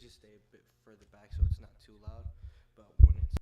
just stay a bit further back so it's not too loud. But when it's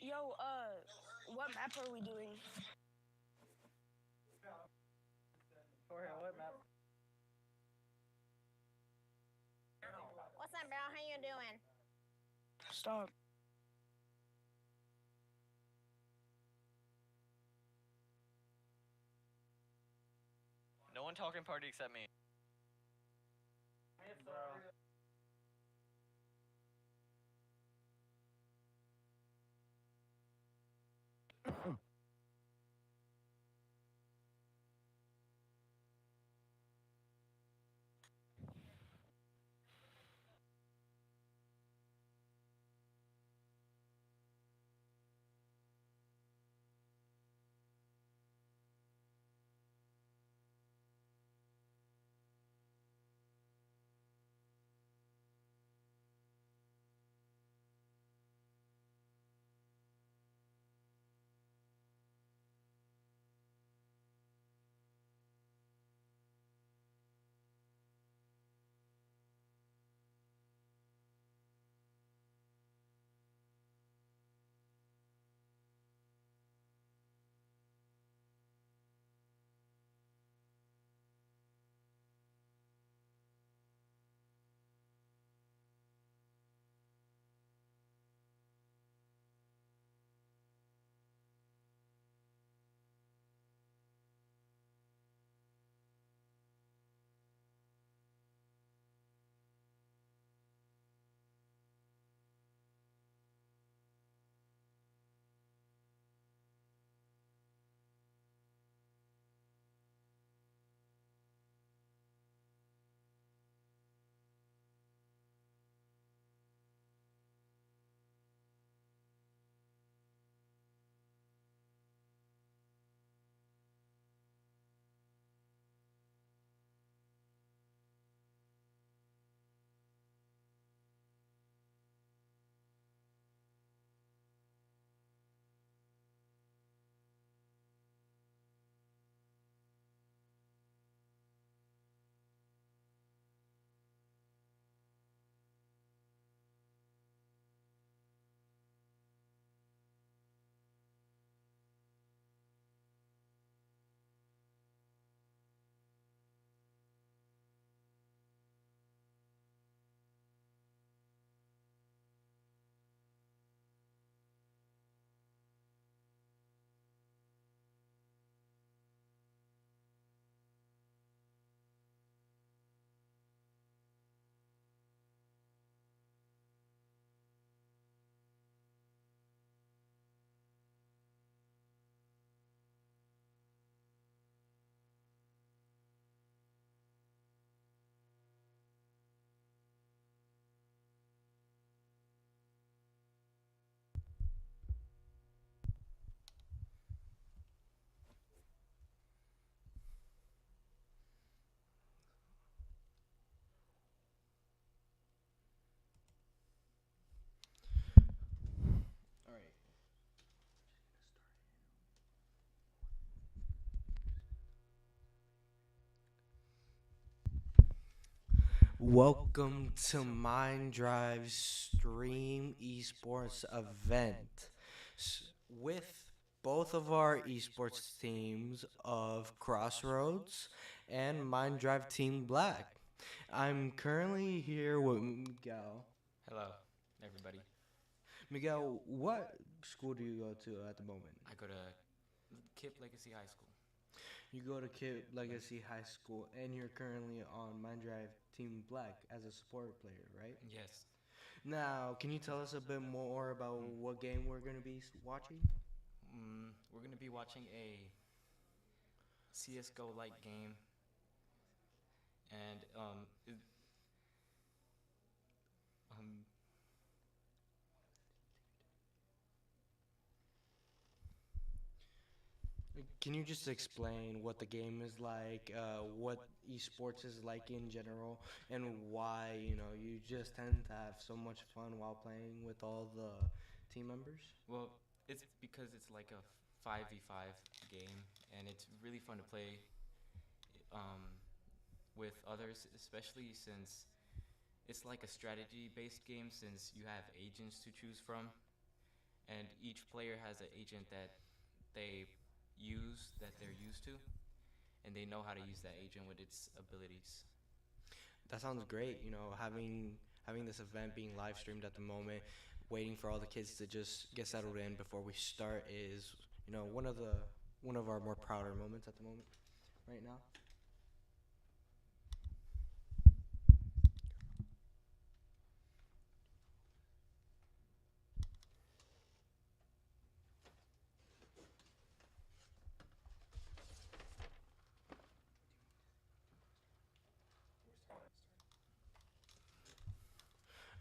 Yo, what map are we doing? Jorge, what map? What's up, bro? How you doing? Stop. No one talking party except me. Bro. Welcome to MINDDRIVE Stream Esports event with both of our esports teams of Crossroads and MINDDRIVE Team Black. I'm currently here with Miguel. Hello, everybody. Miguel, what school do you go to at the moment? I go to Kip Legacy High School. You go to Kip Legacy High School, and you're currently on MINDDRIVE Team Black as a support player, right? Yes. Now, can you tell us a bit more about what game we're going to be watching? We're going to be watching a CSGO-like game. And, Can you just explain what the game is like, what esports is like in general, and why, you just tend to have so much fun while playing with all the team members? well, it's because it's like a 5v5 game, and it's really fun to play with others, especially since it's like a strategy-based game, since you have agents to choose from, and each player has an agent that they're used to, and they know how to use that agent with its abilities. That sounds great. Having this event being live streamed at the moment, waiting for all the kids to just get settled in before we start is, one of our more prouder moments at the moment right now.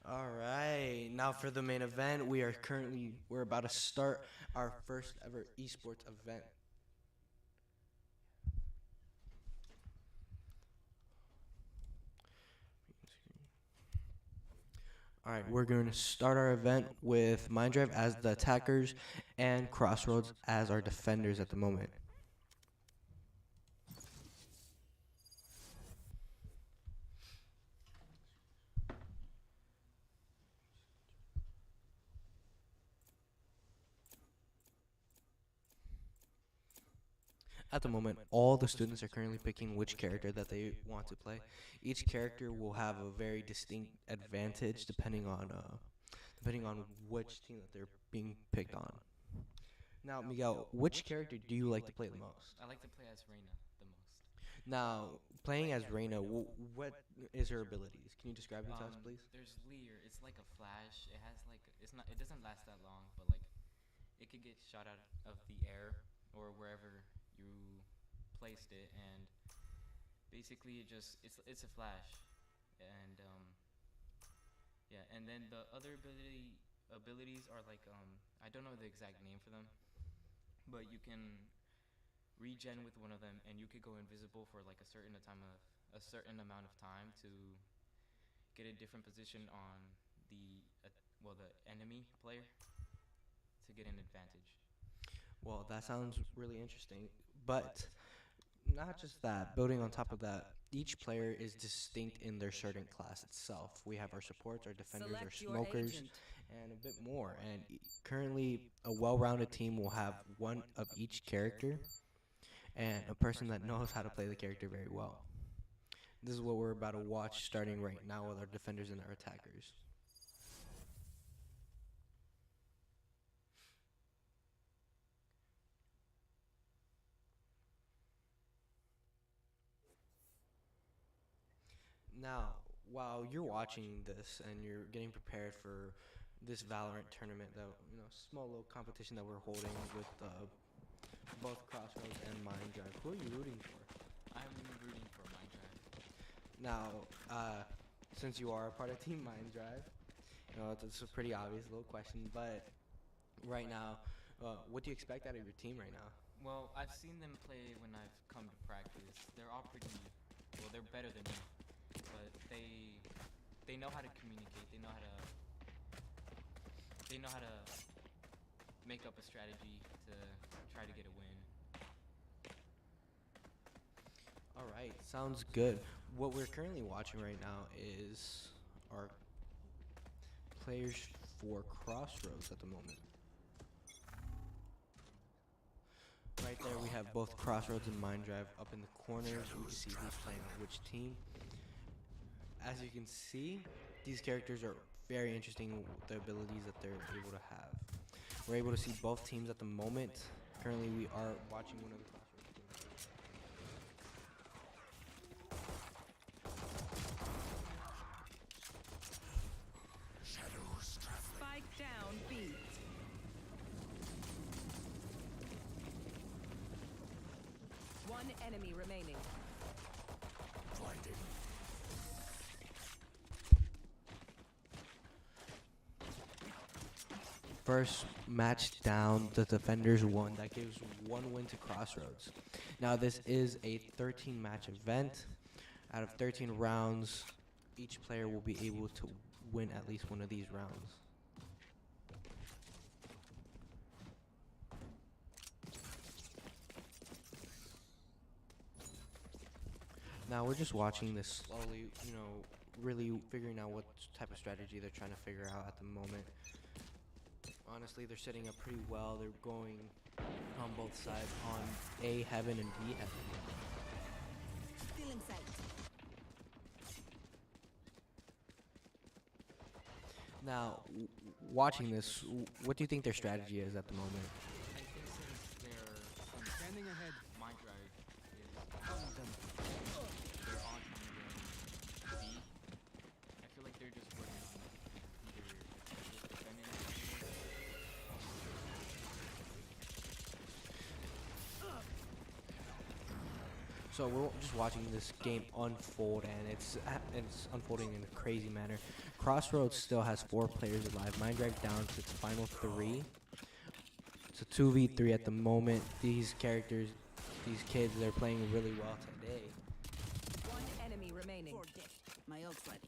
All right, now for the main event, we're about to start our first ever esports event. All right, we're going to start our event with MINDDRIVE as the attackers and Crossroads as our defenders at the moment. At the moment, all the students are currently picking which character that they want to play. Each character will have a very distinct advantage depending on which team that they're being picked on. Now, Miguel, which character do you like to play the most? I like to play as Reina the most. Now, playing as Reina, what is her abilities? Can you describe them to us, please? There's Lear. It's like a flash. It has like it doesn't last that long, but like it could get shot out of the air or wherever you placed it, and basically it's a flash, and yeah, and then the other abilities are like I don't know the exact name for them, but you can regen with one of them, and you could go invisible for like a certain amount of time to get a different position on the enemy player to get an advantage. Well, that sounds really interesting. But not just that, building on top of that, each player is distinct in their certain class itself. We have our supports, our defenders, our smokers, and a bit more. And currently, a well-rounded team will have one of each character and a person that knows how to play the character very well. This is what we're about to watch starting right now with our defenders and our attackers. Now, while you're watching this and you're getting prepared for this Valorant tournament, small little competition that we're holding with both Crossroads and MINDDRIVE, who are you rooting for? I'm rooting for MINDDRIVE. Now, since you are a part of Team MINDDRIVE, it's a pretty obvious little question, but right now, what do you expect out of your team right now? Well, I've seen them play when I've come to practice. They're all they're better than me, but they know how to communicate. They know how to make up a strategy to try to get a win. All right, sounds good. what we're currently watching right now is our players for Crossroads at the moment. Right there we have both Crossroads and MINDDRIVE up in the corners. We can see who's playing on which team. As you can see, these characters are very interesting with the abilities that they're able to have. We're able to see both teams at the moment. Currently we are watching one of the Crossroads teams. Spike down B. One enemy remaining. First match down, the defenders won. That gives 1 win to Crossroads. Now this is a 13 match event. Out of 13 rounds, each player will be able to win at least one of these rounds. Now we're just watching this slowly, you know, really figuring out what type of strategy they're trying to figure out at the moment. Honestly, they're setting up pretty well. They're going on both sides on A heaven and B heaven. Still in sight. Now, watching this, what do you think their strategy is at the moment? I think since they're standing ahead, MINDDRIVE is they're on B. I feel like they're just working on either just defending So we're just watching this game unfold, and it's unfolding in a crazy manner. Crossroads still has 4 players alive. MINDDRIVE down to its final 3. It's a 2v3 at the moment. These characters, these kids, they're playing really well today. One enemy remaining. My ult's ready.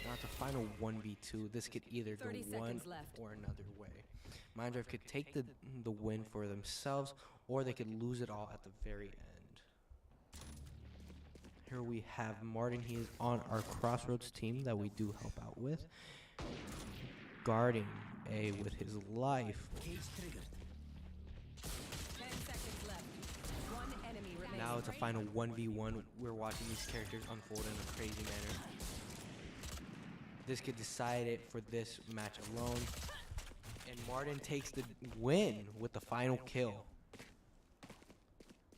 Now it's a final 1v2. This could either go 30 one seconds left. or another way. MINDDRIVE could take the win for themselves, or they could lose it all at the very end. Here we have Martin. He is on our Crossroads team that we do help out with, guarding A with his life. 10 seconds left. One enemy remaining. Now it's a final 1v1. We're watching these characters unfold in a crazy manner. This could decide it for this match alone. And Martin takes the win with the final kill.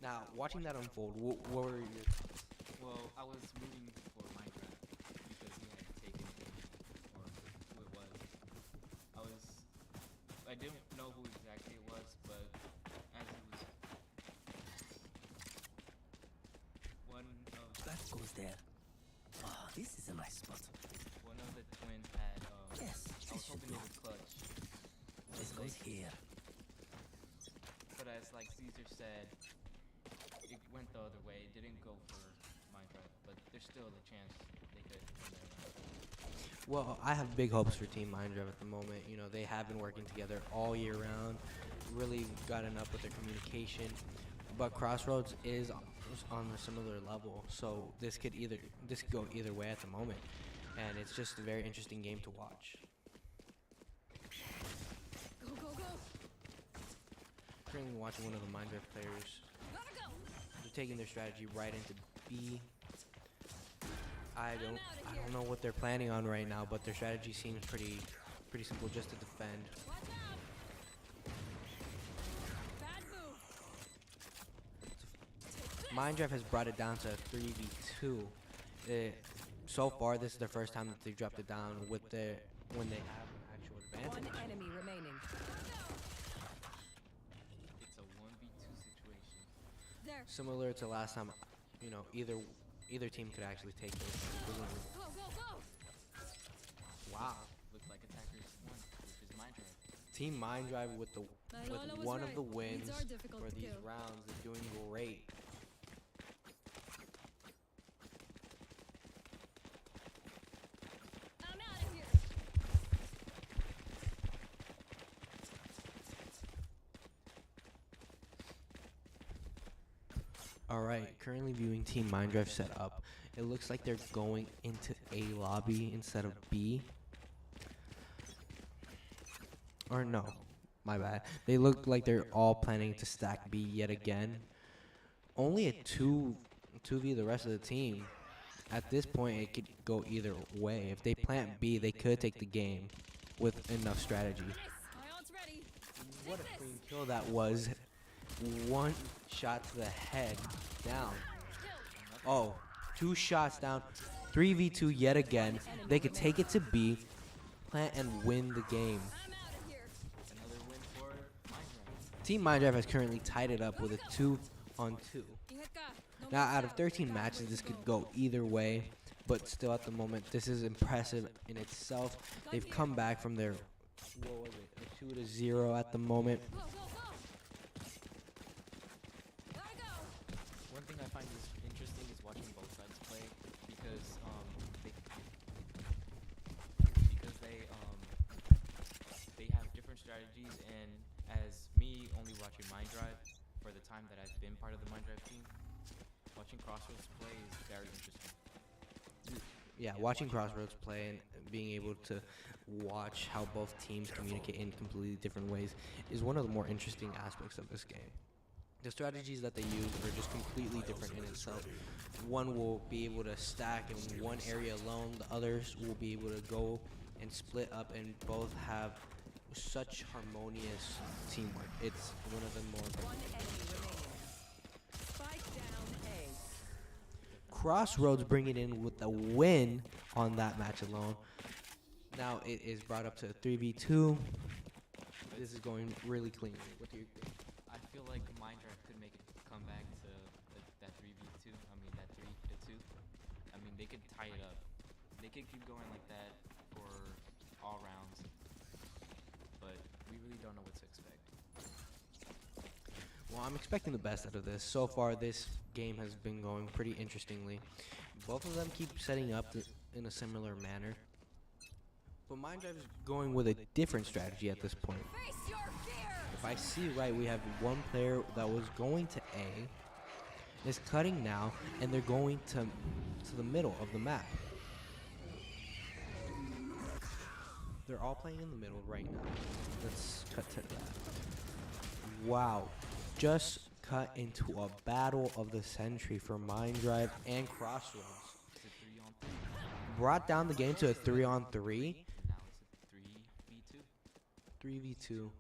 Now, watching that unfold, what were your thoughts? Well, I was rooting for MINDDRIVE because he had taken it, or who it was. I didn't know who exactly it was, but as it was one of That goes there. Oh, this is a nice spot. one of the twins had Yes, I this was should hoping do. it would clutch. This goes here. But as like Caesar said, it went the other way. It didn't go for MINDDRIVE, but there's still a chance they could win that round. Well, I have big hopes for Team MINDDRIVE at the moment. You know, they have been working together all year round, really gotten up with their communication. But Crossroads is on a similar level, so this could go either way at the moment, and it's just a very interesting game to watch. Go, go, go. Currently watching one of the MINDDRIVE players. Gotta go. They're taking their strategy right into B. I don't know what they're planning on right now, but their strategy seems pretty simple, just to defend. Watch out. Bad move. MINDDRIVE has brought it down to 3v2. So far, this is the first time that they've dropped it down when they have an actual One advantage. enemy remaining. It's a 1v2 situation. There. Similar to last time, you know, either team could actually take this. Go, go, go. Wow. Looks like attackers won, which is MINDDRIVE. Team MINDDRIVE with one of the wins are difficult for to these kill. rounds. They're doing great. All right, currently viewing Team MINDDRIVE set up. It looks like they're going into A lobby instead of B. Or no, my bad. They look like they're all planning to stack B yet again. Only a 2v the rest of the team. At this point, it could go either way. If they plant B, they could take the game with enough strategy. Nice. My ult's ready. What a clean kill that was. One shot to the head, down. Oh, 2 shots down. 3v2 yet again. They could take it to B, plant and win the game. I'm out of here. Another win for MINDDRIVE. Team MINDDRIVE has currently tied it up with a 2-on-2. Now, out of 13 matches, this could go either way, but still at the moment, this is impressive in itself. They've come back from their, what was it, a 2-0 at the moment. Go, go, go. Gotta go. One thing I find is interesting is watching both sides play because they have different strategies, and as me only watching MINDDRIVE for the time that I've been part of the MINDDRIVE team, watching Crossroads play is very interesting. Yeah, watching Crossroads play and being able to watch how both teams communicate in completely different ways is one of the more interesting aspects of this game. The strategies that they use are just completely different in itself. One will be able to stack in one area alone, the others will be able to go and split up, and both have such harmonious teamwork. It's one of the more One enemy remaining. Spike down A. Crossroads bring it in with a win on that match alone. Now it is brought up to a 3v2. This is going really clean. What do you think? I feel like MINDDRIVE could make a comeback to that 3v2. I mean that 3-2. I mean they could tie it up. They could keep going like that for all rounds. But we really don't know what to expect. Well, I'm expecting the best out of this. So far, this game has been going pretty interestingly. Both of them keep setting up in a similar manner. But MINDDRIVE is going with a different strategy at this point. Face your fear. If I see right, we have one player that was going to A, is cutting now, and they're going to the middle of the map. They're all playing in the middle right now. Let's cut to that. Wow. Just cut into a battle of the century for MINDDRIVE and Crossroads. It's a 3-on-3. Brought down the game to a 3-on-3. Now it's a 3v2. 3v2.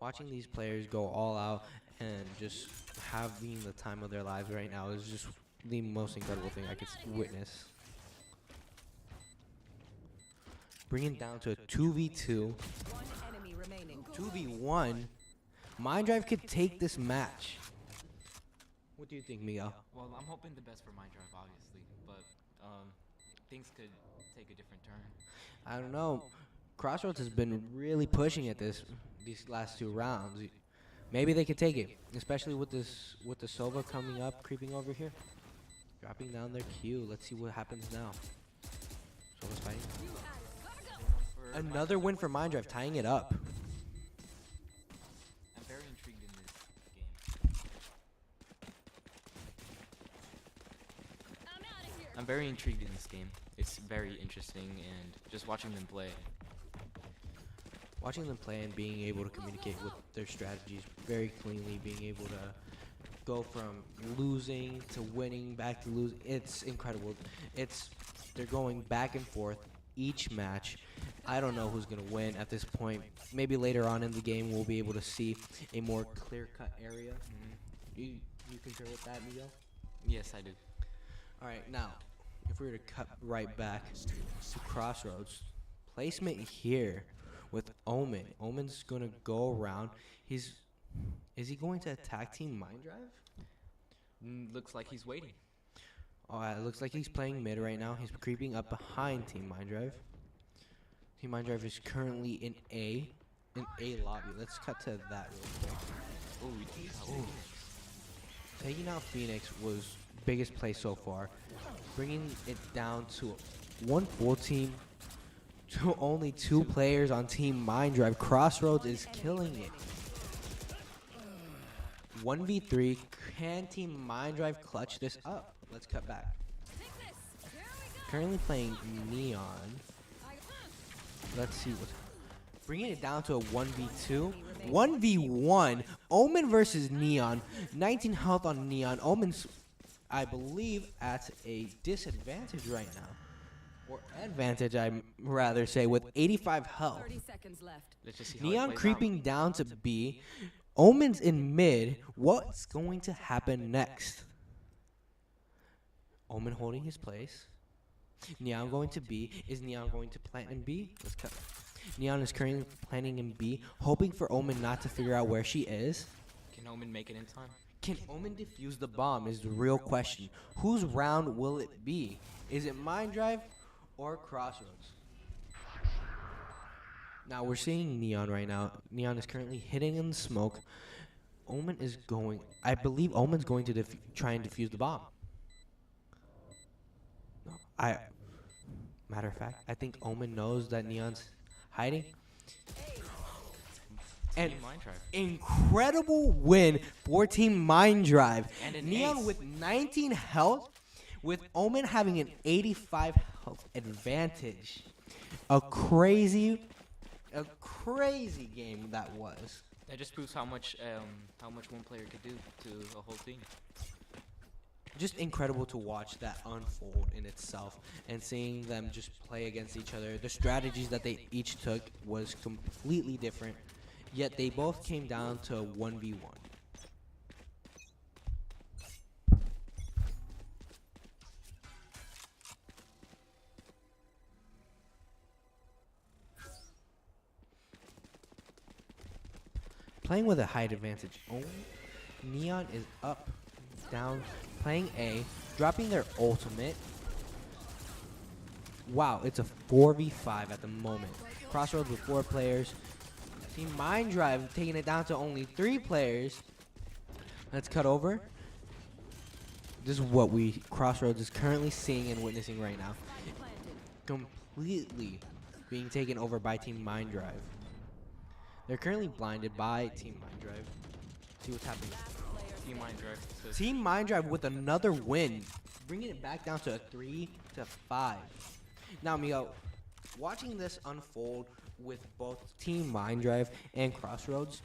Watching these players go all out and just having the time of their lives right now is just the most incredible thing I could witness. Bringing it down to a 2v2. One enemy remaining. 2v1. MINDDRIVE could take this match. What do you think, Miguel? Well, I'm hoping the best for MINDDRIVE, obviously, but things could take a different turn. I don't know. Crossroads has been really pushing at these last 2 rounds. Maybe they could take it, especially with the Sova coming up, creeping over here, dropping down their Q. Let's see what happens now. Sova's fighting. You had it. Gotta go. For Another win for MINDDRIVE, tying it up. I'm very intrigued in this game. I'm out of here. I'm very intrigued in this game. It's very interesting, and just watching them play. Watching them play and being able to communicate with their strategies very cleanly, being able to go from losing to winning, back to losing, it's incredible. They're going back and forth each match. I don't know who's going to win at this point. Maybe later on in the game we'll be able to see a more clear-cut area. You concur with that, Miguel? Yes, I do. All right, now, if we were to cut right back to Crossroads, placement here with Omen. Omen's going to go around. Is he going to attack Team MINDDRIVE? Looks like he's waiting. Oh, it looks like he's playing mid right now. He's creeping up behind Team MINDDRIVE. Team MINDDRIVE is currently in A lobby. Let's cut to that real quick. Ooh. Taking out Phoenix was biggest play so far. Bringing it down to one full team to only 2 players on Team MINDDRIVE. Crossroads is killing it. 1v3. Can Team MINDDRIVE clutch this up? Let's cut back. Take this. Here we go. Currently playing Neon. Let's see what's bringing it down to a 1v2. 1v1. Omen versus Neon. 19 health on Neon. Omen's, I believe, at a disadvantage right now. Or advantage, I'd rather say, with 85 health. 30 seconds left. Let's just see how it Neon plays creeping down to B. Omen's in mid. What's going to happen next? Omen holding his place. Neon going to B. Is Neon going to plant in B? Let's cut. Neon is currently planting in B, hoping for Omen not to figure out where she is. Can Omen make it in time? Can Omen defuse the bomb is the real question. Whose round will it be? Is it MINDDRIVE or Crossroads? Now we're seeing Neon right now. Neon is currently hitting in the smoke. Omen is going, I believe Omen's going to try and defuse the bomb. No, matter of fact, I think Omen knows that Neon's hiding. And Team MINDDRIVE. incredible win for Team MINDDRIVE. And an Neon ace. with 19 health, with Omen having an 85 health advantage. A crazy game that was. That just proves how much one player could do to a whole team. Just incredible to watch that unfold in itself, and seeing them just play against each other. The strategies that they each took was completely different, yet they both came down to 1v1. Playing with a height advantage. Oh, Neon is up, down, playing A, dropping their ultimate. Wow, it's a 4v5 at the moment. Crossroads with 4 players. Team MINDDRIVE taking it down to only 3 players. Let's cut over. This is what Crossroads is currently seeing and witnessing right now. Completely being taken over by Team MINDDRIVE. They're currently blinded by Team MINDDRIVE. See what's happening. Team MINDDRIVE. Team MINDDRIVE with another win, bringing it back down to a 3-5. Now, Mio, watching this unfold with both Team MINDDRIVE and Crossroads,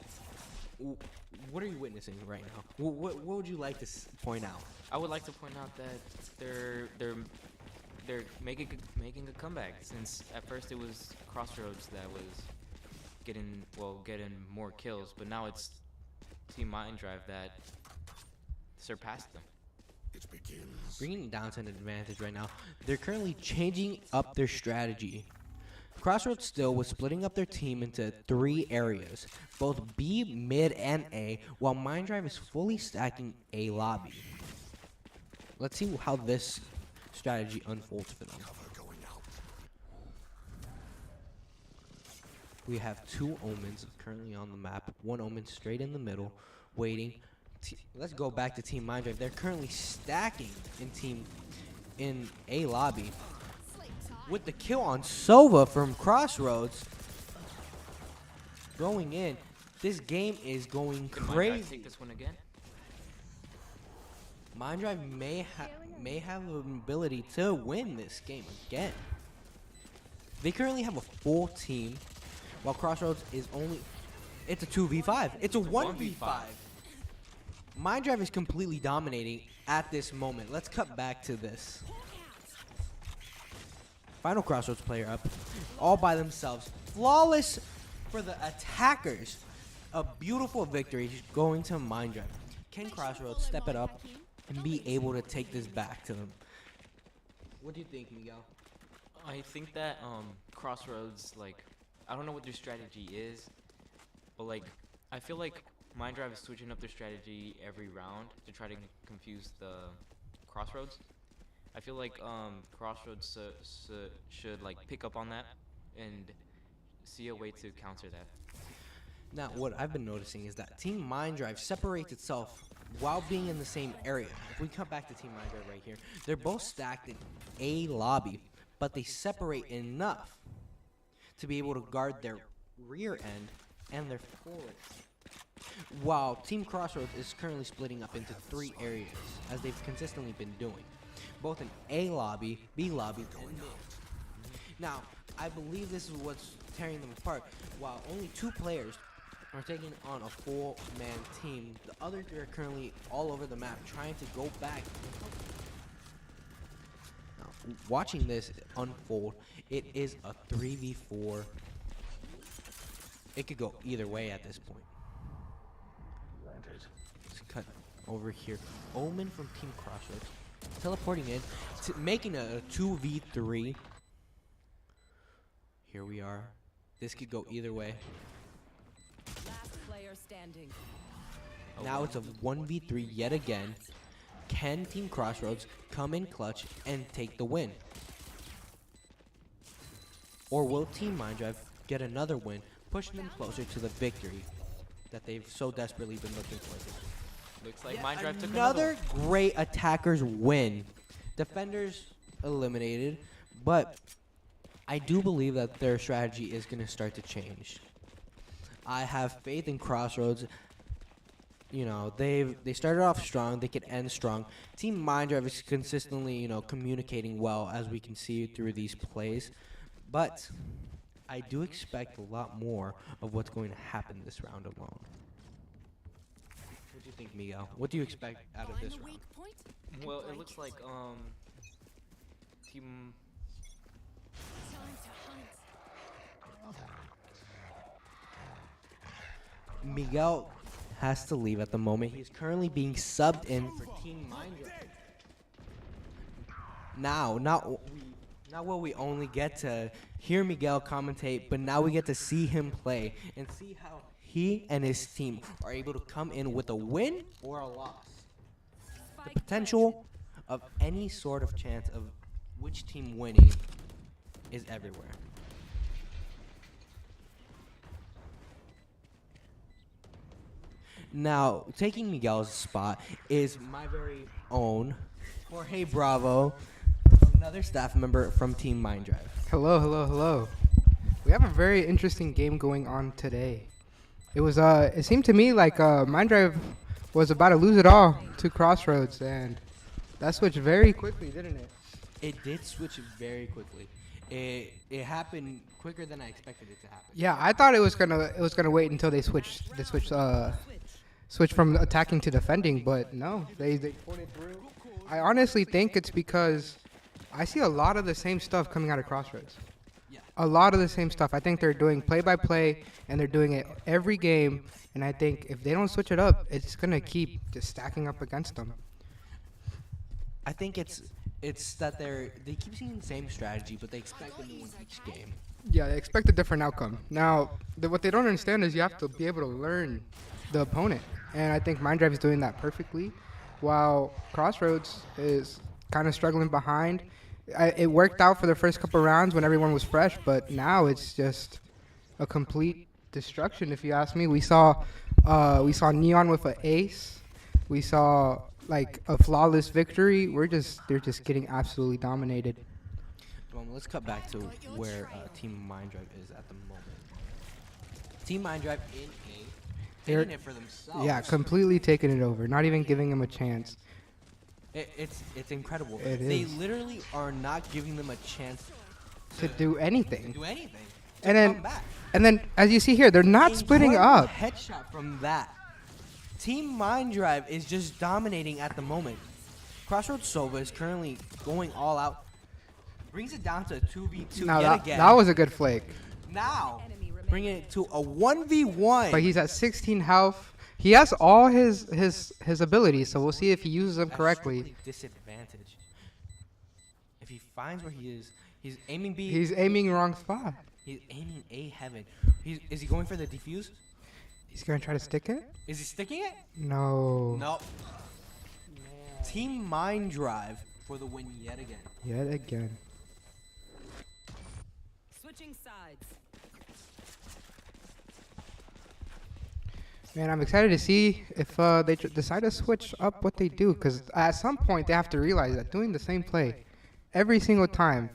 what are you witnessing right now? What would you like to point out? I would like to point out that they're making a comeback, since at first it was Crossroads that was getting more kills, but now it's Team MINDDRIVE that surpassed them. Bringing it down to an advantage right now. They're currently changing up their strategy. Crossroads still was splitting up their team into 3 areas, both B, mid, and A, while MINDDRIVE is fully stacking A lobby. Let's see how this strategy unfolds for them. We have 2 Omens currently on the map. 1 Omen straight in the middle, waiting. Let's go back to Team MINDDRIVE. They're currently stacking in A lobby. With the kill on Sova from Crossroads. Going in. This game is going Can MINDDRIVE crazy. take this one again? MINDDRIVE may have an ability to win this game again. They currently have a full team, while Crossroads is only... It's a 2v5. It's a 1v5. MINDDRIVE is completely dominating at this moment. Let's cut back to this. Final Crossroads player up, all by themselves. Flawless for the attackers. A beautiful victory going to MINDDRIVE. Can Crossroads step it up and be able to take this back to them? What do you think, Miguel? I think that Crossroads, I don't know what their strategy is, but I feel like MINDDRIVE is switching up their strategy every round to try to confuse the Crossroads. I feel like Crossroads should pick up on that and see a way to counter that. Now, what I've been noticing is that Team MINDDRIVE separates itself while being in the same area. If we come back to Team MINDDRIVE right here, they're both stacked in A lobby, but they separate enough to be able to guard their rear end and their forward. While Team Crossroads is currently splitting up into 3 areas, as they've consistently been doing, both an A lobby, B lobby, and mid. Now, I believe this is what's tearing them apart. While only 2 players are taking on a full-man team, the other 3 are currently all over the map trying to go back. Now, watching this unfold, it is a 3v4. It could go either way at this point. Let's cut over here. Omen from Team Crossroads teleporting in, making a 2v3. Here we are. This could go either way. Last player standing. Now it's a 1v3 yet again. Can Team Crossroads come in clutch and take the win? Or will Team MINDDRIVE get another win, pushing them closer to the victory that they've so desperately been looking for? Looks like Yet MINDDRIVE took another great attackers win. Defenders eliminated, but I do believe that their strategy is going to start to change. I have faith in Crossroads. You know, they started off strong. They could end strong. Team MINDDRIVE is consistently, you know, communicating well, as we can see through these plays. But I do expect a lot more of what's going to happen this round alone. What do you think, Miguel? What do you expect out of this round? Well, it looks like Team Miguel has to leave at the moment. He's currently being subbed in for Team MINDDRIVE. Now, not will we only get to hear Miguel commentate, but now we get to see him play and see how he and his team are able to come in with a win or a loss. The potential of any sort of chance of which team winning is everywhere. Now, taking Miguel's spot is my very own Jorge Bravo, another staff member from Team MINDDRIVE. Hello, hello, hello. We have a very interesting game going on today. It seemed to me like MINDDRIVE was about to lose it all to Crossroads, and that switched very quickly, didn't it? It did switch very quickly. It happened quicker than I expected it to happen. Yeah, I thought it was gonna wait until they switched from attacking to defending, but no, they pulled it through. I honestly think it's because I see a lot of the same stuff coming out of Crossroads. Yeah. A lot of the same stuff. I think they're doing play-by-play, and they're doing it every game, and I think if they don't switch it up, it's going to keep just stacking up against them. I think it's that they keep seeing the same strategy, but they expect a new one each game. Yeah, they expect a different outcome. Now, what they don't understand is you have to be able to learn the opponent, and I think MINDDRIVE is doing that perfectly, while Crossroads is kind of struggling behind. It worked out for the first couple rounds when everyone was fresh, but now it's just a complete destruction, if you ask me. We saw Neon with an ace. We saw like a flawless victory. They're just getting absolutely dominated. Let's cut back to where Team MINDDRIVE is at the moment. Team MINDDRIVE in A, taking it for themselves. Yeah, completely taking it over, not even giving them a chance. It's incredible. It they is. literally are not giving them a chance To do anything. to come back. And then, as you see here, they're not splitting Incredible up. Headshot from that. Team MINDDRIVE is just dominating at the moment. Crossroads Sova is currently going all out. Brings it down to a 2v2 Now yet again. that was a good flake. Now, bringing it to a 1v1. But he's at 16 health. He has all his abilities, so we'll see if he uses them correctly. Strictly disadvantage. If he finds where he is, he's aiming B. He's aiming wrong spot. He's aiming A heaven. Is he going for the defuse? He's gonna try to stick it. Is he sticking it? No. Nope. Team MINDDRIVE for the win yet again. Yet again. Switching sides. Man, I'm excited to see if they decide to switch up what they do, because at some point they have to realize that doing the same play every single time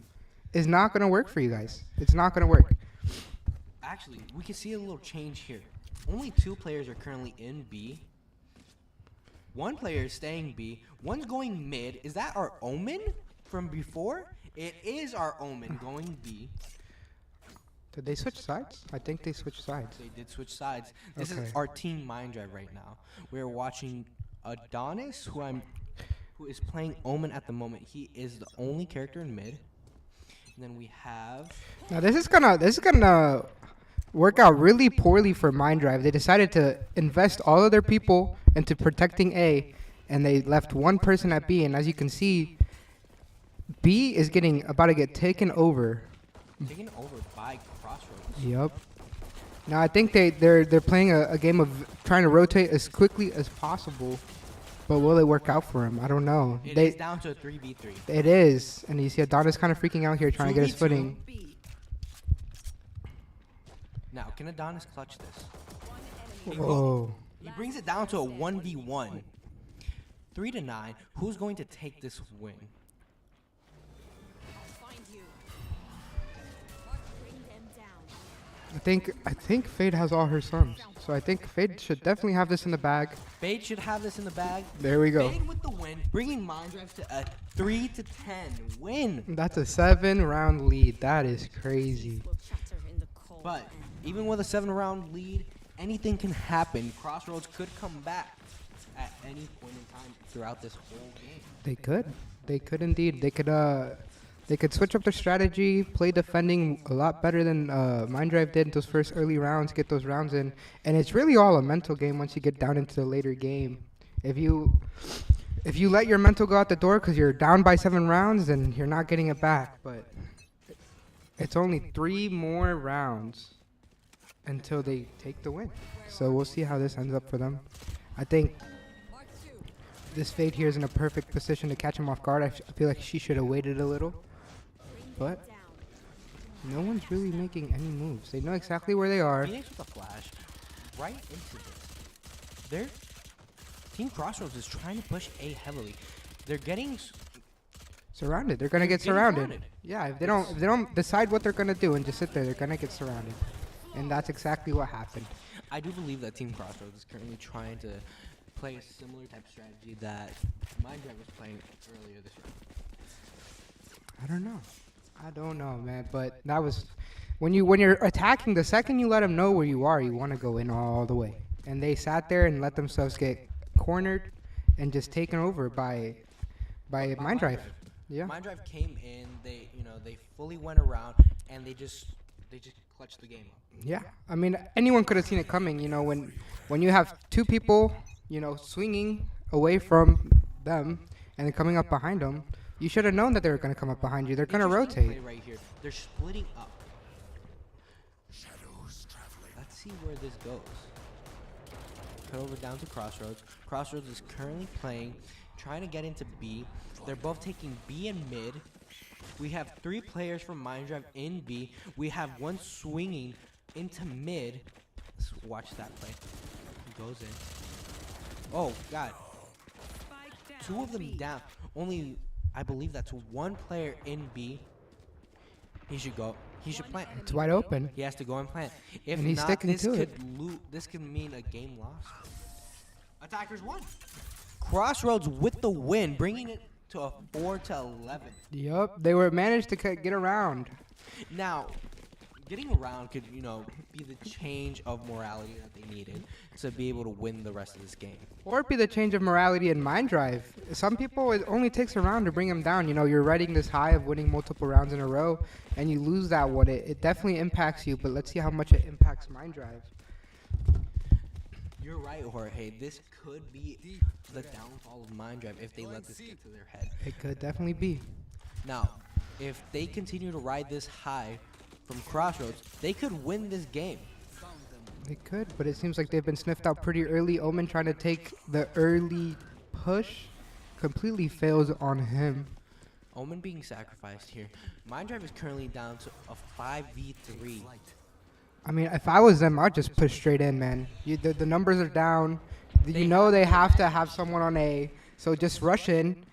is not going to work for you guys. It's not going to work. actually, we can see a little change here. Only 2 players are currently in B. 1 player is staying B. One's going mid. Is that our Omen from before? It is our Omen going B. Did they switch sides? I think they switched sides. They did switch sides. This Okay. is our team MINDDRIVE right now. We're watching Adonis, who is playing Omen at the moment. He is the only character in mid. And then we have Now this is gonna work out really poorly for MINDDRIVE. They decided to invest all of their people into protecting A, and they left 1 person at B. And as you can see, B is about to get taken over. taken over by Crossroads. Yep. Now I think they're playing a game of trying to rotate as quickly as possible, but will it work out for him? I don't know. It is down to a 3v3. It is, and you see Adonis kind of freaking out here, trying to get his 2v2. footing. Now, can Adonis clutch this? Oh, He brings it down to a 1v1. 3-9. Who's going to take this win? Find you. Bring them down. I think Fade has all her sums, so I think Fade should definitely have this in the bag. Fade should have this in the bag. There we go. Fade with the win, bringing MINDDRIVE to a 3-10 win. That's a 7-round lead. That is crazy. Will chatter in the cold But and even with a 7-round lead, anything can happen. Crossroads could come back at any point in time throughout this whole game. They could. They could indeed. They could switch up their strategy, play defending a lot better than MINDDRIVE did in those first early rounds, get those rounds in. And it's really all a mental game once you get down into the later game. If you let your mental go out the door because you're down by 7 rounds, then you're not getting it back. But it's only 3 more rounds until they take the win. So we'll see how this ends up for them. I think this Fade here is in a perfect position to catch him off guard. I feel like she should have waited a little. But no one's really making any moves. They know exactly where they are. Phoenix with a flash right into this. Their Team Crossroads is trying to push A heavily. They're getting Surrounded. They're gonna get getting surrounded. Yeah, if they don't decide what they're gonna do and just sit there, they're gonna get surrounded. And that's exactly what happened. I do believe that Team Crossroads is currently trying to play a similar type of strategy that MINDDRIVE was playing earlier this year. I don't know, man. But that was when you're attacking. The second you let them know where you are, you want to go in all the way. And they sat there and let themselves get cornered and just taken over by MINDDRIVE. Yeah. MINDDRIVE came in. They fully went around and they just clutched the game up. Yeah. I mean, anyone could have seen it coming. You know, when you have 2 people, swinging away from them and then coming up behind them. You should have known that they were going to come up behind you. They're going to Interesting rotate. play right here. They're splitting up. Let's see where this goes. Cut over down to Crossroads. Crossroads is currently trying to get into B. They're both taking B and mid. We have 3 players from MINDDRIVE in B. We have 1 swinging into mid. Let's watch that play. He goes in. Oh, God. 2 of them down. Only, I believe that's 1 player in B. He should go. He should plant. It's wide open. He has to go and plant. If And he's not, sticking this to could it. this could mean a game loss. Attackers won. Crossroads with the win, bringing it to a 4-11. Yup. They were managed to get around. Now, getting around could, be the change of morality that they needed to be able to win the rest of this game. Or it be the change of morality in MINDDRIVE. Some people, it only takes a round to bring them down. You're riding this high of winning multiple rounds in a row, and you lose that one. It definitely impacts you, but let's see how much it impacts MINDDRIVE. You're right, Jorge. This could be the downfall of MINDDRIVE if they let this get to their head. It could definitely be. Now, if they continue to ride this high from Crossroads, they could win this game. They could, but it seems like they've been sniffed out pretty early. Omen trying to take the early push completely fails on him. Omen being sacrificed here. MINDDRIVE is currently down to a 5v3. I mean, if I was them, I'd just push straight in, man. The numbers are down. They have to have someone on A. So just rush in,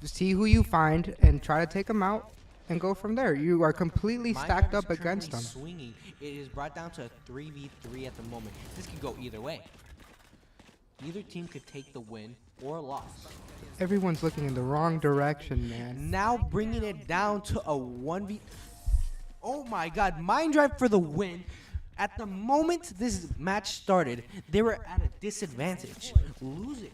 see who you find, and try to take them out. and go from there. You are completely stacked up against them. Swinging. It is brought down to a 3v3 at the moment. This could go either way. Either team could take the win or loss. Everyone's looking in the wrong direction, man. Now bringing it down to a 1v. Oh my God, MINDDRIVE for the win. At the moment this match started, they were at a disadvantage, losing.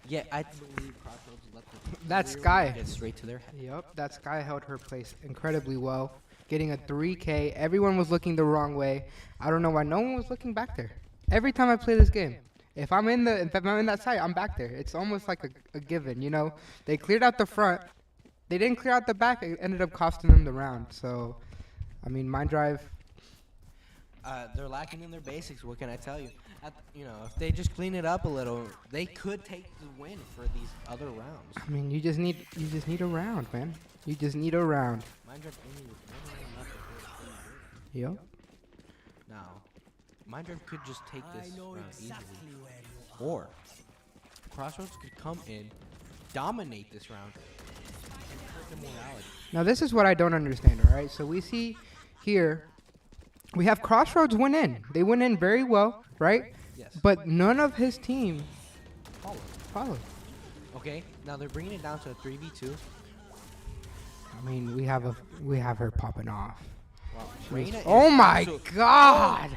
Yet I believe Crossroads let the That Sky. get straight to their head. Yep, that Sky held her place incredibly well, getting a 3K. Everyone was looking the wrong way. I don't know why no one was looking back there. Every time I play this game, if I'm in that site, I'm back there. It's almost like a given, you know. They cleared out the front. They didn't clear out the back. It ended up costing them the round. So, I mean, MINDDRIVE. They're lacking in their basics. What can I tell you? If they just clean it up a little, they could take the win for these other rounds. I mean, you just need a round, man. You just need a round. MINDDRIVE only with one round left of their Yep. Now, MINDDRIVE could just take this round easily, or Crossroads could come in, dominate this round, and hurt the morality. Now, this is what I don't understand, all right? So we see here, we have Crossroads win in. They went in very well, right? Yes. But none of his team followed. Okay, now they're bringing it down to a 3v2. I mean, we have her popping off. Wow. Reina is Oh my God!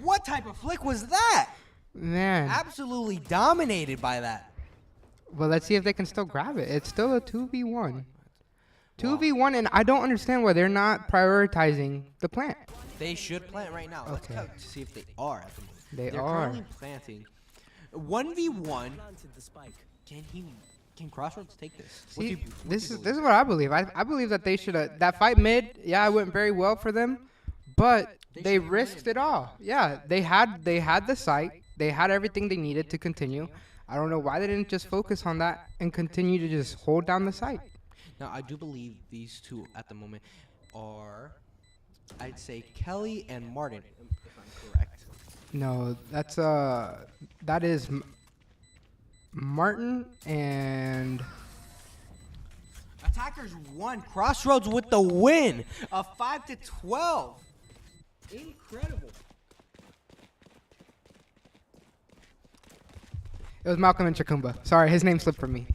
What type of flick was that? Man. Absolutely dominated by that. Well, let's see if they can still grab it. It's still a 2v1. 2v1, and I don't understand why they're not prioritizing the plant. They should plant right now. Let's Okay. go to see if they are at the moment. They're currently planting. 1v1. Can Crossroads take this? See, this is what I believe. I believe that they should have that fight mid. Yeah, it went very well for them, but they risked it all. Yeah, they had the site. They had everything they needed to continue. I don't know why they didn't just focus on that and continue to just hold down the site. Now, I do believe these two at the moment are, I'd say, Kelly and Martin, if I'm correct. No, that is Martin and Attackers won. Crossroads with the win. A 5-12. Incredible. it was Malcolm and Chakumba. Sorry, his name slipped from me.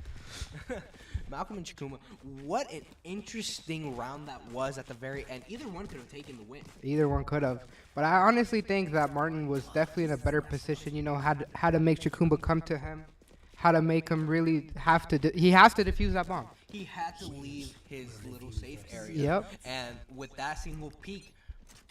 Malcolm and Chikuma, what an interesting round that was at the very end. Either one could have taken the win. Either one could have. But I honestly think that Martin was definitely in a better position, you know, how to make Chakumba come to him, how to make him really have to, he has to defuse that bomb. He had to leave his little safe area. Yep. And with that single peek,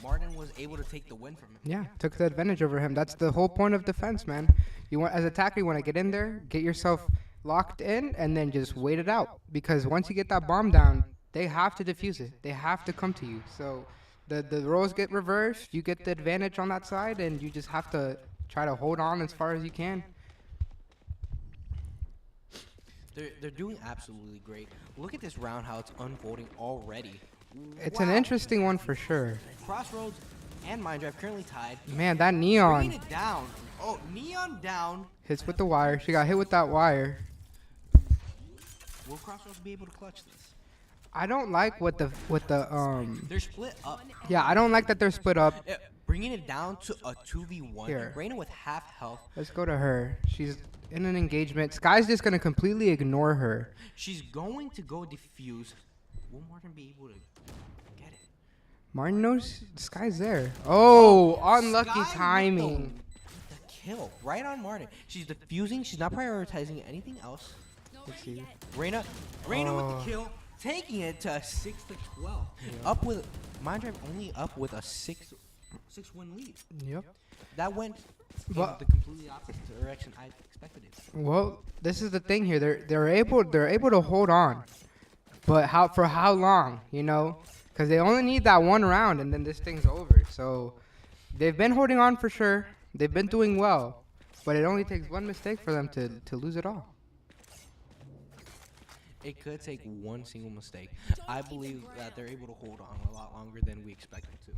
Martin was able to take the win from him. Yeah, took the advantage over him. That's the whole point of defense, man. You want, as attacker, you want to get in there, get yourself locked in, and then just wait it out. Because once you get that bomb down, they have to defuse it. They have to come to you. So the roles get reversed. You get the advantage on that side, and you just have to try to hold on as far as you can. They're doing absolutely great. Look at this round, how it's unfolding already. It's an interesting one for sure. Crossroads and MINDDRIVE currently tied. Man, that Neon Bringing it down. Oh, Neon down. hits with the wire. She got hit with that wire. Will Crossroads be able to clutch this? I don't like what the They're split up. yeah, I don't like that they're split up. Bringing it down to a 2v1. Here. Reina with half health. Let's go to her. She's in an engagement. Sky's just gonna completely ignore her. She's going to go defuse. Will Martin be able to get it? Martin knows Sky's there. Oh, unlucky Sky with timing. The kill right on Martin. She's defusing. She's not prioritizing anything else. Let's see. Reina with the kill, taking it to a 6-12. Up with MINDDRIVE only up with a 6-win lead. Yep. That went in Well- the completely opposite direction I expected it. Well, this is the thing here. They're able to hold on, but for how long? You know, because they only need that one round, and then this thing's over. So they've been holding on for sure. They've been doing well, but it only takes one mistake for them to lose it all. It could take one single mistake. I believe that they're able to hold on a lot longer than we expect them to.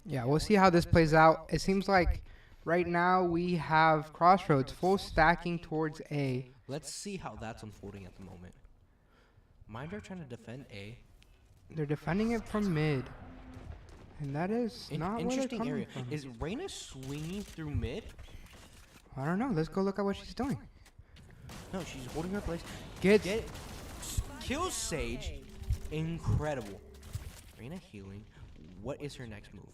Yeah, we'll see how this plays out. It seems like Right now, we have Crossroads full stacking towards A. Let's see how that's unfolding at the moment. MINDDRIVE trying to defend A. They're defending it from mid. And that is not where they're Interesting coming area. from. Is Reyna swinging through mid? I don't know. Let's go look at what she's doing. No, she's holding her place. Gets Get it. Kills Sage. Incredible. Reyna healing. What is her next move?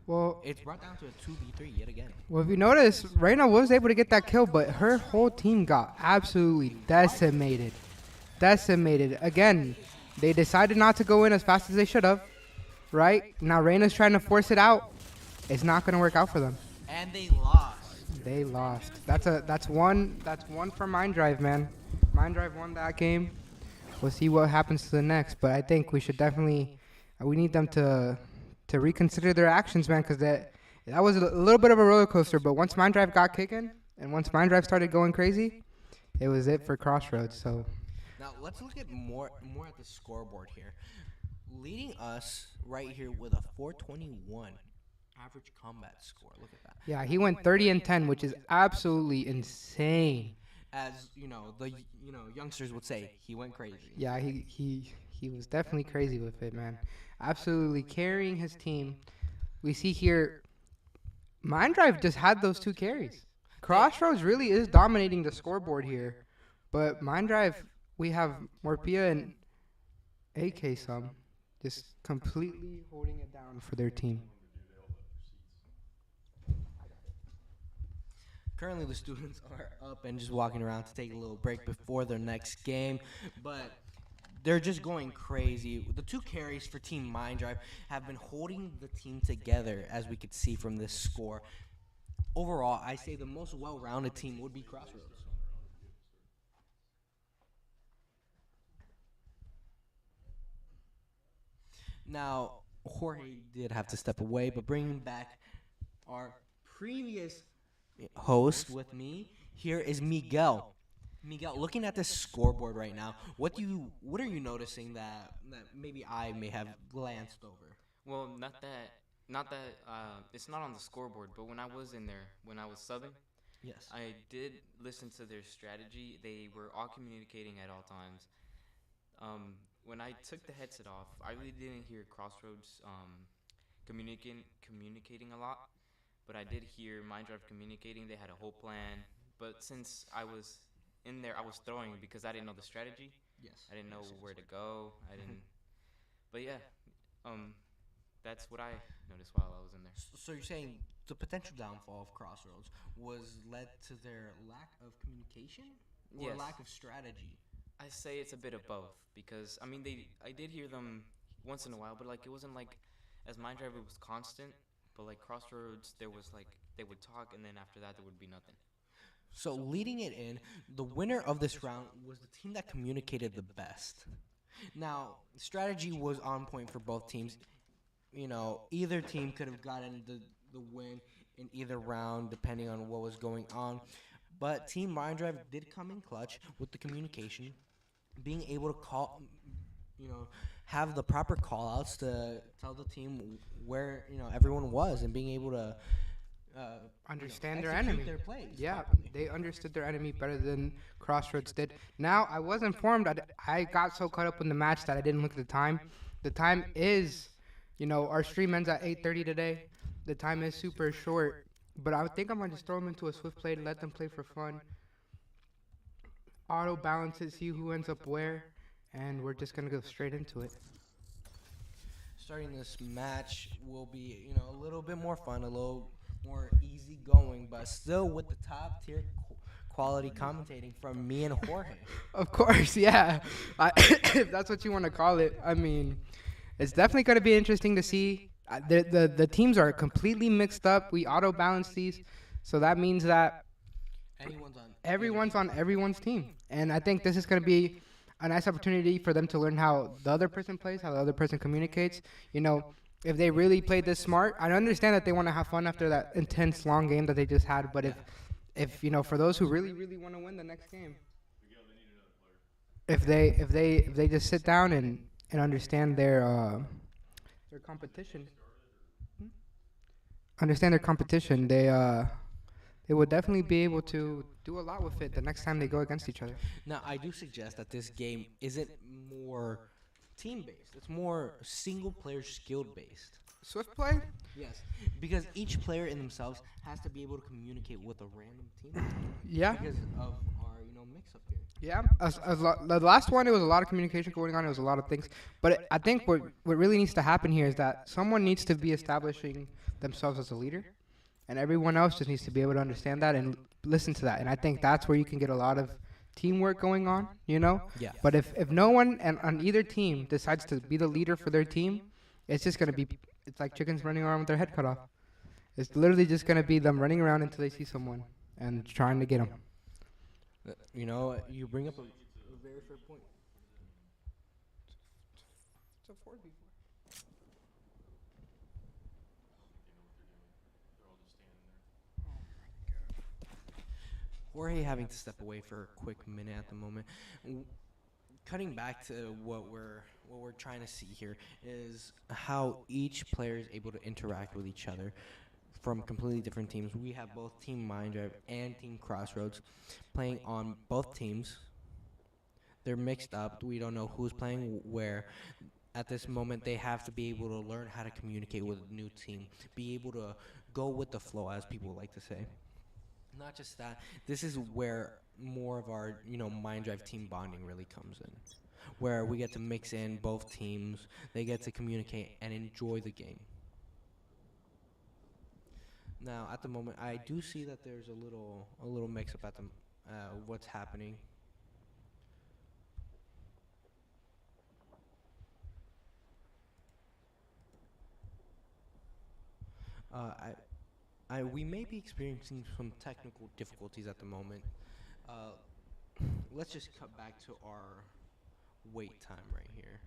well. It's brought down to a 2v3 yet again. Well, if you notice, Reyna was able to get that kill, but her whole team got absolutely decimated. Decimated. Again, they decided not to go in as fast as they should have. Right? Now Reyna's trying to force it out. It's not going to work out for them. And they lost. They lost. That's one for MINDDRIVE, man. MINDDRIVE won that game. We'll see what happens to the next, but I think we should definitely we need them to reconsider their actions, man, because that was a little bit of a roller coaster. But once MINDDRIVE got kicking and once MINDDRIVE started going crazy, it was it for Crossroads. So Now let's look at more at the scoreboard here. Leading us right here with a 421 average combat score. Look at that. yeah, he went 30-10, which is absolutely insane. As the youngsters would say, he went crazy. Yeah, he was definitely crazy with it, man. Absolutely carrying his team. We see here, MINDDRIVE just had those 2 carries. Crossroads really is dominating the scoreboard here, but MINDDRIVE, we have Morpia and AK some just completely holding it down for their team. Currently, the students are up and just walking around to take a little break before their next game, but they're just going crazy. The 2 carries for Team MINDDRIVE have been holding the team together, as we could see from this score. Overall, I say the most well-rounded team would be Crossroads. Now, Jorge did have to step away, but bringing back our previous host with me here is Miguel. Miguel, looking at this scoreboard right now, what are you noticing that maybe I may have glanced over? Well, not that it's not on the scoreboard, but when I was in there, when I was subbing, Yes. I did listen to their strategy. They were all communicating at all times. When I took the headset off, I really didn't hear Crossroads communicating a lot, but I did hear MINDDRIVE communicating. They had a whole plan, but since I was in there, I was throwing because I didn't know the strategy. Yes. I didn't know where to go. I didn't. But yeah, that's what I noticed while I was in there. So you're saying the potential downfall of Crossroads was led to their lack of communication or Yes. lack of strategy? I say it's a bit of both because I mean I did hear them once in a while, but like it wasn't like as MINDDRIVE it was constant, but like Crossroads there was like they would talk and then after that there would be nothing. So leading it in, the winner of this round was the team that communicated the best. Now, strategy was on point for both teams. Either team could have gotten the win in either round depending on what was going on. But Team MINDDRIVE did come in clutch with the communication, being able to call, have the proper call-outs to tell the team where, everyone was and being able to Understand their execute enemy. their plays Yeah, properly. they understood their enemy better than Crossroads did. Now, I was informed. I got so caught up in the match that I didn't look at the time. The time is, our stream ends at 8:30 today. The time is super short. But I think I'm going to just throw them into a swift play to let them play for fun. Auto balance it, see who ends up where. And we're just going to go straight into it. Starting this match will be, a little bit more fun, a little more easy going, but still with the top tier quality commentating from me and Jorge. Of course, yeah. If that's what you want to call it. I mean, it's definitely going to be interesting to see. The teams are completely mixed up. We auto balance these, so that means that everyone's on everyone's team. And I think this is going to be a nice opportunity for them to learn how the other person plays, how the other person communicates. If they really played this smart, I understand that they want to have fun after that intense long game that they just had. But if for those who really want to win the next game, if they just sit down and understand their competition. understand their competition, they would definitely be able to do a lot with it the next time they go against each other. Now, I do suggest that this game isn't more team-based. It's more single-player skill-based. Swift play? Yes, because each player in themselves has to be able to communicate with a random team. Yeah. Because of our, mix-up here. Yeah, the last one, it was a lot of communication going on. It was a lot of things. But I think what really needs to happen here is that someone needs to be establishing themselves as a leader, and everyone else just needs to be able to understand that and listen to that. And I think that's where you can get a lot of teamwork going on, Yeah. But if no one on either team decides to be the leader for their team, it's just going to be, it's like chickens running around with their head cut off. It's literally just going to be them running around until they see someone and trying to get them. You bring up a very fair point. Jorge having to step away for a quick minute at the moment. Cutting back to what we're trying to see here is how each player is able to interact with each other from completely different teams. We have both Team MINDDRIVE and Team Crossroads playing on both teams. They're mixed up. We don't know who's playing where. At this moment, they have to be able to learn how to communicate with a new team, be able to go with the flow, as people like to say. Not just that, this is where more of our, MINDDRIVE team bonding really comes in, where we get to mix in both teams, they get to communicate and enjoy the game. Now, at the moment, I do see that there's a little mix-up at the what's happening. We may be experiencing some technical difficulties at the moment. Let's just cut back to our wait time right here.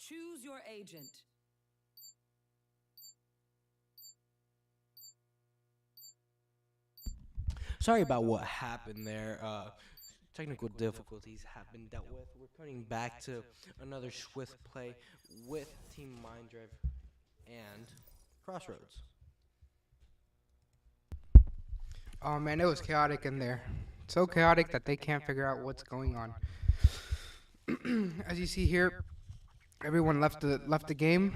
Choose your agent. Sorry about what happened there. Technical difficulties have been dealt with. We're coming back to another swift play with Team MINDDRIVE and Crossroads. Oh man, it was chaotic in there. So chaotic that they can't figure out what's going on. As you see here, everyone left the game.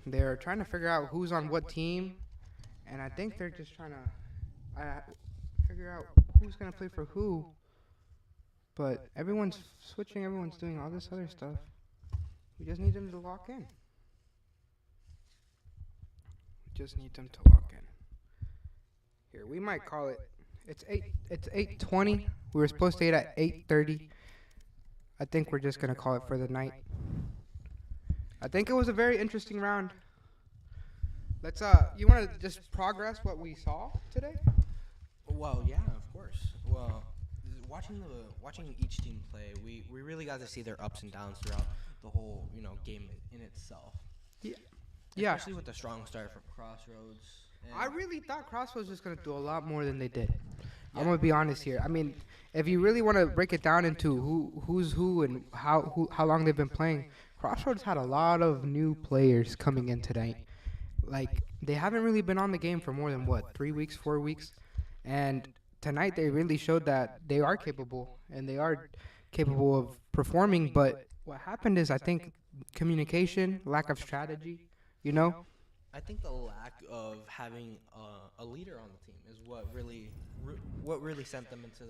They're trying to figure out who's on what team, and I think they're just trying to figure out who's gonna play for who. But everyone's switching. Everyone's doing all this other stuff. We just need them to lock in. We just need them to lock in. Here, we might call it. It's 8:20. We were supposed to eat at 8:30. I think we're just gonna call it for the night. I think it was a very interesting round. Let's you want to just progress what we saw today? Well, yeah, of course. Well, watching each team play, we really got to see their ups and downs throughout the whole game in itself. Yeah. Especially with the strong start from Crossroads. I really thought Crossroads was going to do a lot more than they did. I'm going to be honest here. I mean, if you really want to break it down into who's who and how long they've been playing, Crossroads had a lot of new players coming in tonight. Like, they haven't really been on the game for more than, 3 weeks, 4 weeks? And tonight they really showed that they are capable, and they are capable of performing. But what happened is, I think, communication, lack of strategy, I think the lack of having a leader on the team is what really sent them into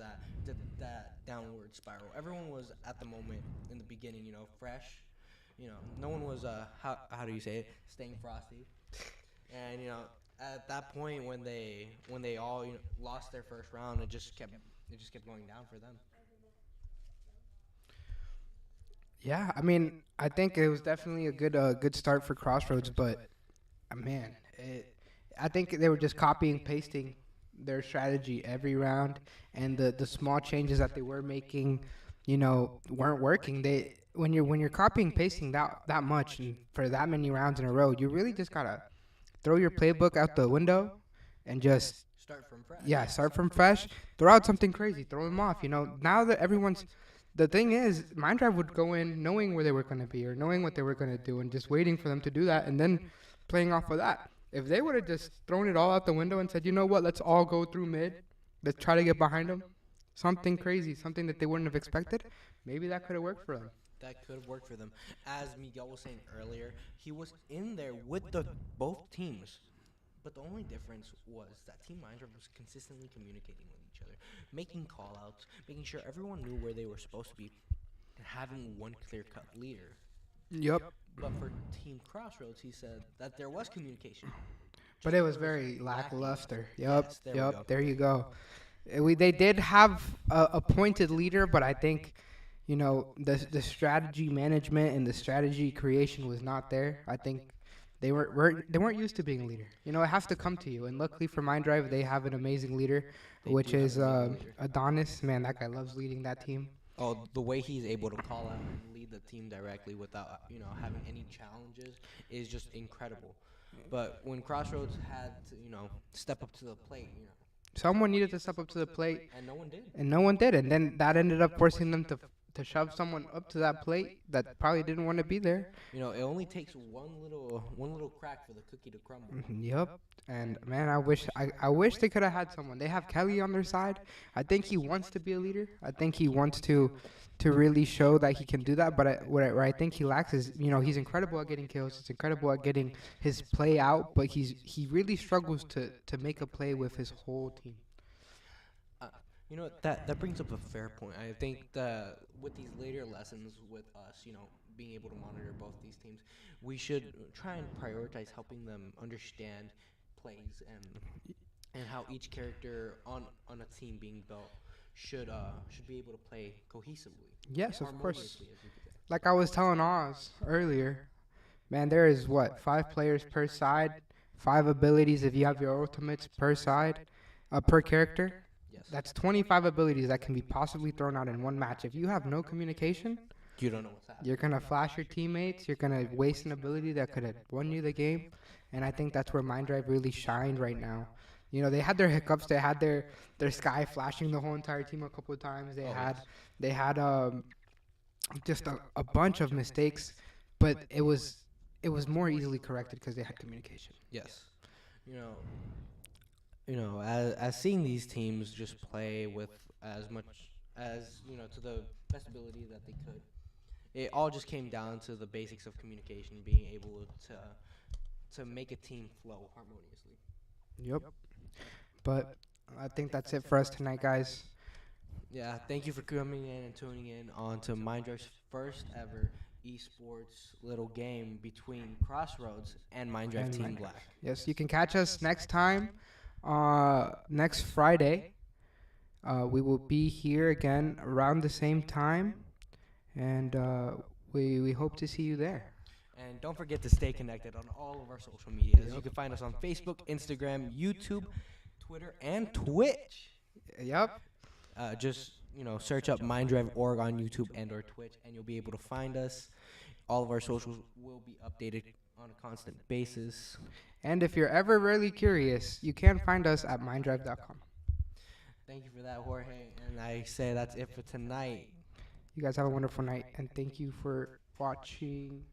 that downward spiral. Everyone was at the moment in the beginning, fresh. No one was how do you say it? Staying frosty. And at that point when they all lost their first round, it just kept going down for them. Yeah, I mean, I think it was definitely a good start for Crossroads, but man, I think they were just copying, pasting their strategy every round, and the small changes that they were making, weren't working. When you're copying, pasting that much and for that many rounds in a row, you really just gotta throw your playbook out the window and just start from fresh. Yeah, start from fresh. Throw out something crazy, throw them off. Now that everyone's the thing is, MINDDRIVE would go in knowing where they were going to be or knowing what they were going to do and just waiting for them to do that and then playing off of that. If they would have just thrown it all out the window and said, you know what, let's all go through mid, let's try to get behind them, something crazy, something that they wouldn't have expected, maybe that could have worked for them. That could have worked for them. As Miguel was saying earlier, he was in there with both teams. But the only difference was that Team MINDDRIVE was consistently communicating with each other, making call-outs, making sure everyone knew where they were supposed to be, and having one clear-cut leader. Yep. But for Team Crossroads, he said that there was communication. But it was very lackluster. Yep, Yes, there you go. They did have a pointed leader, but I think, the strategy management and the strategy creation was not there. I think they weren't used to being a leader. It has to come to you. And luckily for MINDDRIVE, they have an amazing leader, which is Adonis. Man, that guy loves leading that team. Oh, the way he's able to call out and lead the team directly without having any challenges is just incredible. But when Crossroads had to step up to the plate, someone needed to step up to the plate, and no one did. And then that ended up forcing them to shove someone up to that plate that probably didn't want to be there. It only takes one little crack for the cookie to crumble. Yep. And man, I wish they could have had someone. They have Kelly on their side. I think he wants to be a leader. I think he wants to really show that he can do that. But where I think he lacks is, he's incredible at getting kills. He's incredible at getting his play out. But he really struggles to make a play with his whole team. That brings up a fair point. I think that with these later lessons with us, being able to monitor both these teams, we should try and prioritize helping them understand plays and how each character on a team being built should be able to play cohesively. Yes, of course. Harmoniously, as we could say. Like I was telling Oz earlier, man, there is 5 players per side, 5 abilities if you have your ultimates per side, per character. That's 25 abilities that can be possibly thrown out in one match. If you have no communication, You don't know what's happening. you're going to flash your teammates. You're going to waste an ability that could have won you the game. And I think that's where MINDDRIVE really shined right now. They had their hiccups. They had their Sky flashing the whole entire team a couple of times. They had just a bunch of mistakes. But it was more easily corrected because they had communication. Yes. As seeing these teams just play with as much as, to the best ability that they could, it all just came down to the basics of communication, being able to make a team flow harmoniously. Yep. But I think that's it for us tonight, guys. Yeah, thank you for coming in and tuning in on to MINDDRIVE's first ever eSports little game between Crossroads and MINDDRIVE Team Black. Yes, you can catch us next time Next Friday, we will be here again around the same time, and we hope to see you there. And don't forget to stay connected on all of our social medias. You can find us on Facebook, Instagram, YouTube, Twitter, and Twitch. Yep. Just search up MINDDRIVE.org on YouTube and/or Twitch, and you'll be able to find us. All of our socials will be updated on a constant basis. And if you're ever really curious, you can find us at minddrive.com. Thank you for that, Jorge. And I say that's it for tonight. You guys have a wonderful night, and thank you for watching.